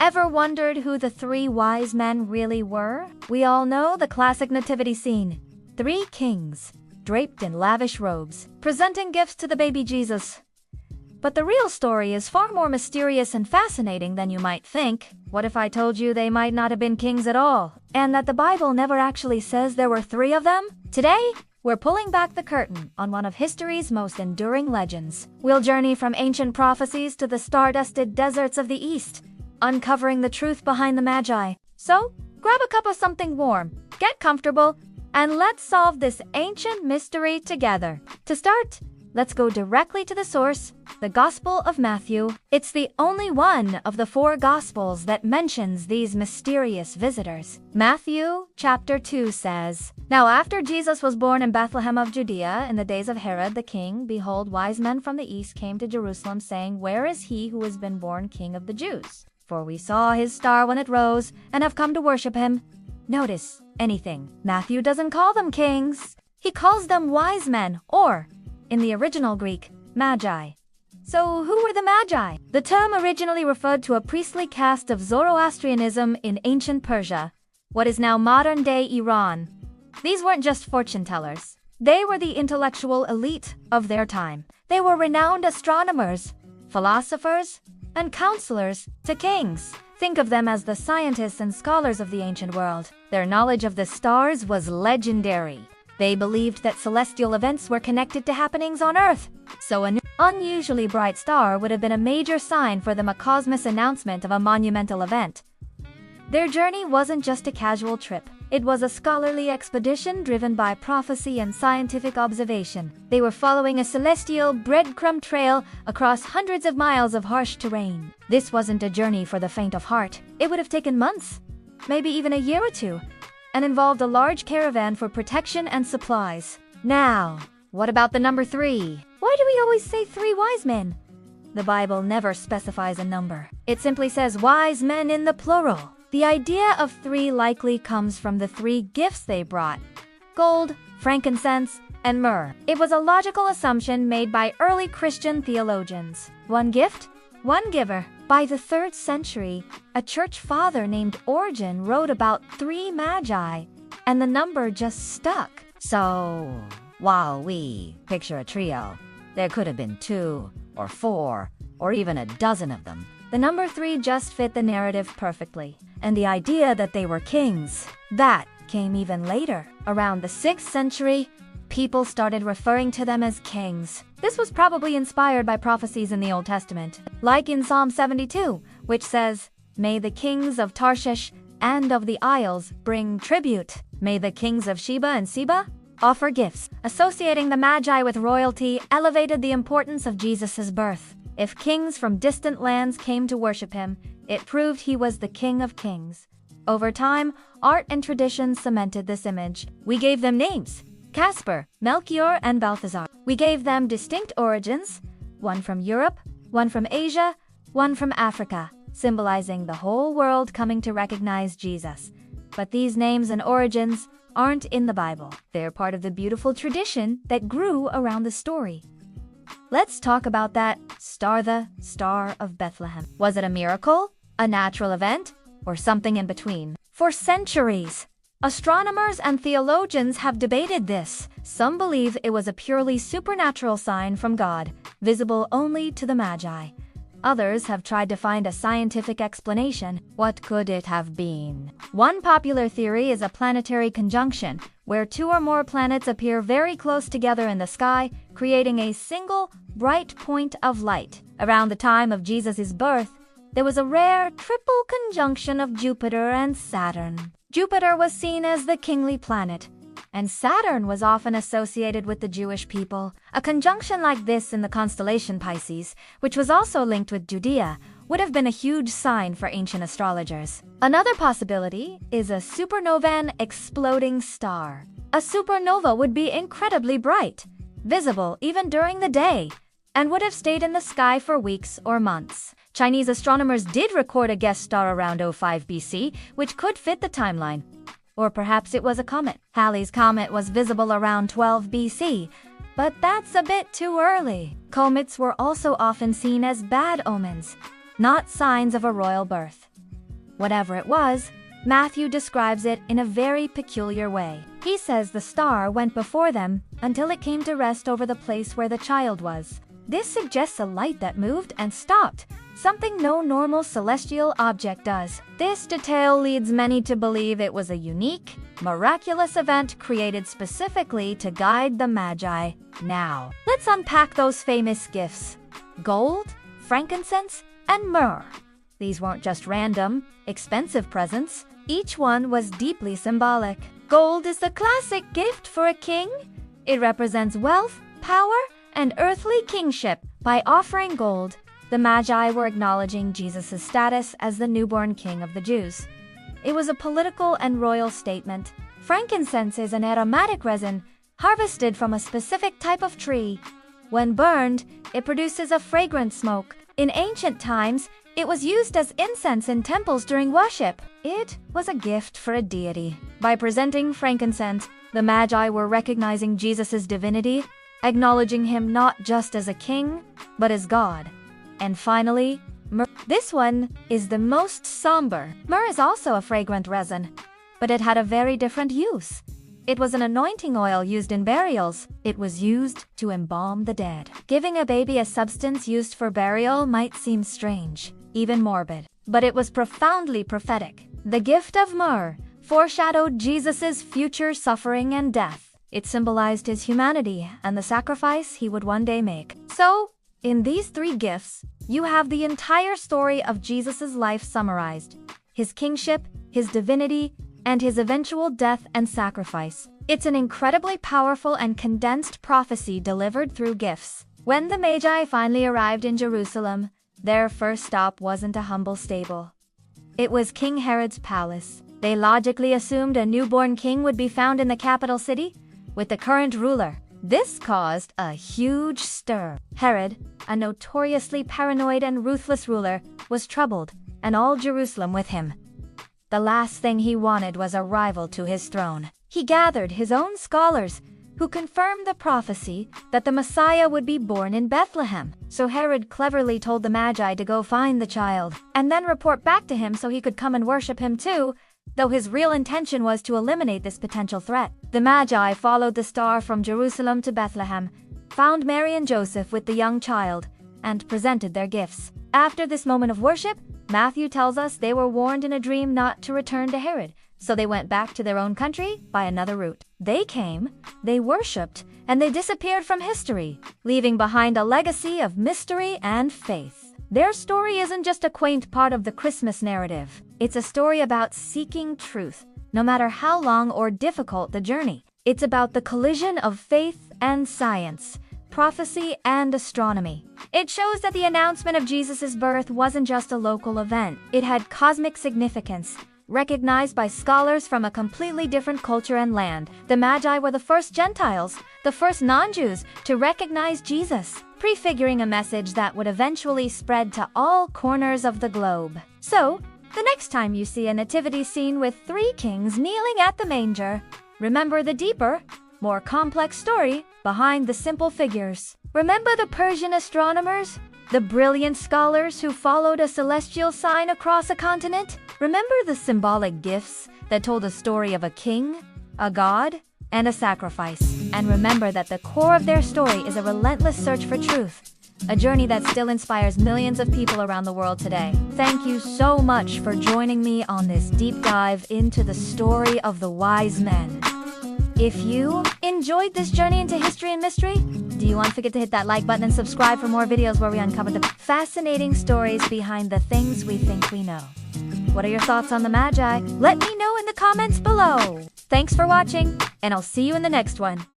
Ever wondered who the three wise men really were? We all know the classic nativity scene. Three kings, draped in lavish robes, presenting gifts to the baby Jesus. But the real story is far more mysterious and fascinating than you might think. What if I told you they might not have been kings at all, and that the Bible never actually says there were three of them? Today, we're pulling back the curtain on one of history's most enduring legends. We'll journey from ancient prophecies to the star-dusted deserts of the East, uncovering the truth behind the Magi. So, grab a cup of something warm, get comfortable, and let's solve this ancient mystery together. To start, let's go directly to the source, the Gospel of Matthew. It's the only one of the four Gospels that mentions these mysterious visitors. Matthew chapter 2 says, "Now after Jesus was born in Bethlehem of Judea in the days of Herod the king, behold, wise men from the east came to Jerusalem, saying, 'Where is he who has been born King of the Jews? For we saw his star when it rose, and have come to worship him.'" Notice anything. Matthew doesn't call them kings. He calls them wise men, or, in the original Greek, magi. So who were the magi? The term originally referred to a priestly caste of Zoroastrianism in ancient Persia, what is now modern-day Iran. These weren't just fortune tellers. They were the intellectual elite of their time. They were renowned astronomers, philosophers, and counselors to kings. Think of them as the scientists and scholars of the ancient world. Their knowledge of the stars was legendary. They believed that celestial events were connected to happenings on Earth, so an unusually bright star would have been a major sign for them, a cosmos announcement of a monumental event. Their journey wasn't just a casual trip. It was a scholarly expedition driven by prophecy and scientific observation. They were following a celestial breadcrumb trail across hundreds of miles of harsh terrain. This wasn't a journey for the faint of heart. It would have taken months, maybe even a year or two, and involved a large caravan for protection and supplies. Now, what about the number 3? Why do we always say 3 wise men? The Bible never specifies a number. It simply says wise men in the plural. The idea of 3 likely comes from the 3 gifts they brought: gold, frankincense, and myrrh. It was a logical assumption made by early Christian theologians. One gift, one giver. By the 3rd century, a church father named Origen wrote about 3 magi, and the number just stuck. So, while we picture a trio, there could have been 2 or 4 or even a dozen of them. The number 3 just fit the narrative perfectly. And the idea that they were kings, that came even later. Around the 6th century, people started referring to them as kings. This was probably inspired by prophecies in the Old Testament, like in Psalm 72, which says, "May the kings of Tarshish and of the isles bring tribute. May the kings of Sheba and Seba offer gifts." Associating the Magi with royalty elevated the importance of Jesus' birth. If kings from distant lands came to worship him, it proved he was the King of Kings. Over time, art and tradition cemented this image. We gave them names: Caspar, Melchior, and Balthazar. We gave them distinct origins, one from Europe, one from Asia, one from Africa, symbolizing the whole world coming to recognize Jesus. But these names and origins aren't in the Bible. They're part of the beautiful tradition that grew around the story. Let's talk about that star, the Star of Bethlehem. Was it a miracle, a natural event, or something in between? For centuries, astronomers and theologians have debated this. Some believe it was a purely supernatural sign from God, visible only to the Magi. Others have tried to find a scientific explanation. What could it have been? One popular theory is a planetary conjunction, where 2 or more planets appear very close together in the sky, creating a single, bright point of light. Around the time of Jesus' birth, there was a rare triple conjunction of Jupiter and Saturn. Jupiter was seen as the kingly planet, and Saturn was often associated with the Jewish people. A conjunction like this in the constellation Pisces, which was also linked with Judea, would have been a huge sign for ancient astrologers. Another possibility is a supernovan exploding star. A supernova would be incredibly bright, visible even during the day, and would have stayed in the sky for weeks or months. Chinese astronomers did record a guest star around 05 BC, which could fit the timeline. Or perhaps it was a comet. Halley's Comet was visible around 12 BC, but that's a bit too early. Comets were also often seen as bad omens, not signs of a royal birth. Whatever it was, Matthew describes it in a very peculiar way. He says the star went before them until it came to rest over the place where the child was. This suggests a light that moved and stopped, something no normal celestial object does. This detail leads many to believe it was a unique, miraculous event created specifically to guide the Magi. Now, let's unpack those famous gifts: gold, frankincense, and myrrh. These weren't just random, expensive presents. Each one was deeply symbolic. Gold is the classic gift for a king. It represents wealth, power, and earthly kingship. By offering gold, the Magi were acknowledging Jesus' status as the newborn king of the Jews. It was a political and royal statement. Frankincense is an aromatic resin harvested from a specific type of tree. When burned, it produces a fragrant smoke. In ancient times, it was used as incense in temples during worship. It was a gift for a deity. By presenting frankincense, the Magi were recognizing Jesus' divinity, acknowledging him not just as a king, but as God. And finally, myrrh. This one is the most somber. Myrrh is also a fragrant resin, but it had a very different use. It was an anointing oil used in burials. It was used to embalm the dead. Giving a baby a substance used for burial might seem strange, even morbid, but it was profoundly prophetic. The gift of myrrh foreshadowed Jesus' future suffering and death. It symbolized his humanity and the sacrifice he would one day make. So, in these three gifts, you have the entire story of Jesus' life summarized: his kingship, his divinity, and his eventual death and sacrifice. It's an incredibly powerful and condensed prophecy delivered through gifts. When the Magi finally arrived in Jerusalem, their first stop wasn't a humble stable. It was King Herod's palace. They logically assumed a newborn king would be found in the capital city with the current ruler. This caused a huge stir. Herod, a notoriously paranoid and ruthless ruler, was troubled, and all Jerusalem with him. The last thing he wanted was a rival to his throne. He gathered his own scholars, who confirmed the prophecy that the Messiah would be born in Bethlehem. So Herod cleverly told the Magi to go find the child, and then report back to him so he could come and worship him too, though his real intention was to eliminate this potential threat. The Magi followed the star from Jerusalem to Bethlehem, found Mary and Joseph with the young child, and presented their gifts. After this moment of worship, Matthew tells us they were warned in a dream not to return to Herod, so they went back to their own country by another route. They came, they worshipped, and they disappeared from history, leaving behind a legacy of mystery and faith. Their story isn't just a quaint part of the Christmas narrative. It's a story about seeking truth, no matter how long or difficult the journey. It's about the collision of faith and science, prophecy and astronomy. It shows that the announcement of Jesus' birth wasn't just a local event. It had cosmic significance, recognized by scholars from a completely different culture and land. The Magi were the first Gentiles, the first non-Jews, to recognize Jesus, prefiguring a message that would eventually spread to all corners of the globe. So, the next time you see a nativity scene with three kings kneeling at the manger, remember the deeper, more complex story behind the simple figures. Remember the Persian astronomers? The brilliant scholars who followed a celestial sign across a continent? Remember the symbolic gifts that told a story of a king, a god, and a sacrifice? And remember that the core of their story is a relentless search for truth, a journey that still inspires millions of people around the world today. Thank you so much for joining me on this deep dive into the story of the wise men. If you enjoyed this journey into history and mystery, do you want to forget to hit that like button and subscribe for more videos where we uncover the fascinating stories behind the things we think we know. What are your thoughts on the Magi? Let me know in the comments below. Thanks for watching, and I'll see you in the next one.